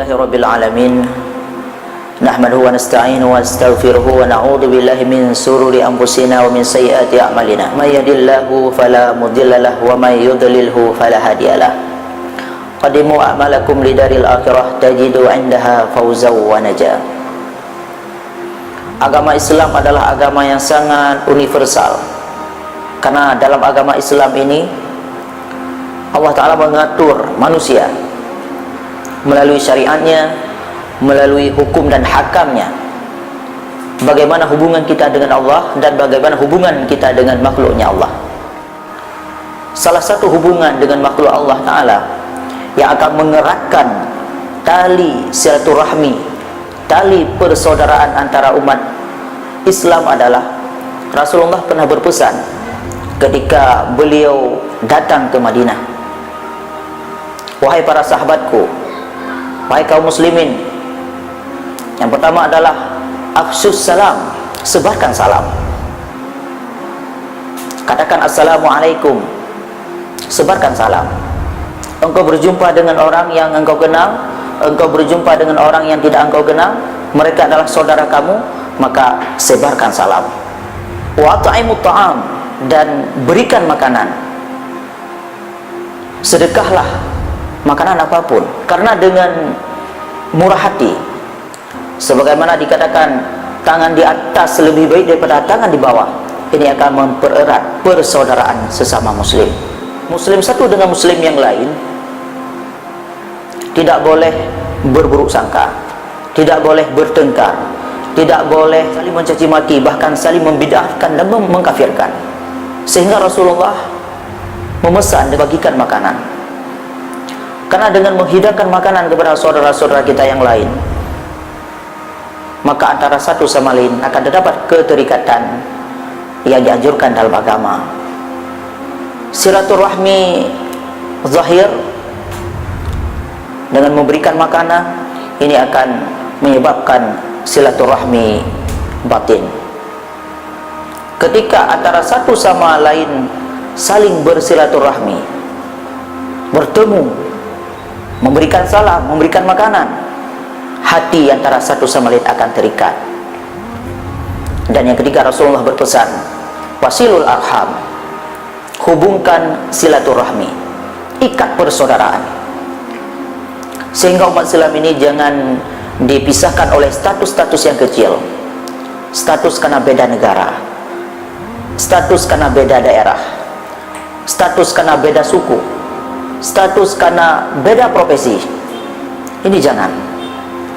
Alhamdulillahi Rabbil Alamin. Nahmaduhu wa nasta'inuhu wa nastaghfiruhu wa na'udzu billahi min sururi anfusina wa min sayyiati a'malina. May yahdihillahu fala mudilla lahu wa may yudlilhu fala hadiyalah. Qaddimu a'malakum lidaril akhirah tajidu 'indaha fawzan wa najah. Agama Islam adalah agama yang sangat universal. Karena dalam agama Islam ini Allah Ta'ala mengatur manusia melalui syariatnya, melalui hukum dan hakamnya, bagaimana hubungan kita dengan Allah dan bagaimana hubungan kita dengan makhluknya Allah. Salah satu hubungan dengan makhluk Allah Ta'ala yang akan mengeratkan tali silaturahmi, tali persaudaraan antara umat Islam adalah Rasulullah pernah berpesan ketika beliau datang ke Madinah, wahai para sahabatku, wahai kaum muslimin, yang pertama adalah afsus salam, sebarkan salam. Katakan assalamualaikum, sebarkan salam. Engkau berjumpa dengan orang yang engkau kenal, engkau berjumpa dengan orang yang tidak engkau kenal, mereka adalah saudara kamu, maka sebarkan salam. Wa at'imut ta'am, dan berikan makanan. Sedekahlah makanan apapun, karena dengan murah hati, sebagaimana dikatakan tangan di atas lebih baik daripada tangan di bawah, ini akan mempererat persaudaraan sesama muslim. Muslim satu dengan muslim yang lain tidak boleh berburuk sangka, tidak boleh bertengkar, tidak boleh saling mencaci maki, bahkan saling membid'ahkan dan mengkafirkan. Sehingga Rasulullah memesan dibagikan makanan. Karena dengan menghidangkan makanan kepada saudara-saudara kita yang lain, maka antara satu sama lain akan terdapat keterikatan yang dianjurkan dalam agama. Silaturahmi zahir dengan memberikan makanan, ini akan menyebabkan silaturahmi batin. Ketika antara satu sama lain saling bersilaturahmi, bertemu, memberikan salam, memberikan makanan, hati antara satu sama lain akan terikat. Dan yang ketiga, Rasulullah berpesan, wasilul arham, hubungkan silaturahmi, ikat persaudaraan. Sehingga umat Islam ini jangan dipisahkan oleh status-status yang kecil, status karena beda negara, status karena beda daerah, status karena beda suku, status karena beda profesi. Ini jangan.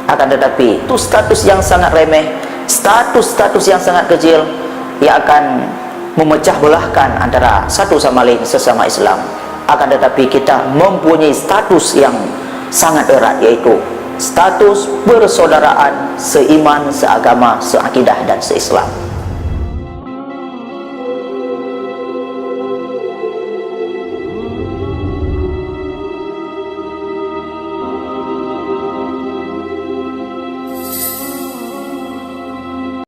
Akan tetapi itu status yang sangat remeh, status-status yang sangat kecil yang akan memecah belahkan antara satu sama lain sesama Islam. Akan tetapi kita mempunyai status yang sangat erat, yaitu status persaudaraan seiman, seagama, seakidah dan seislam.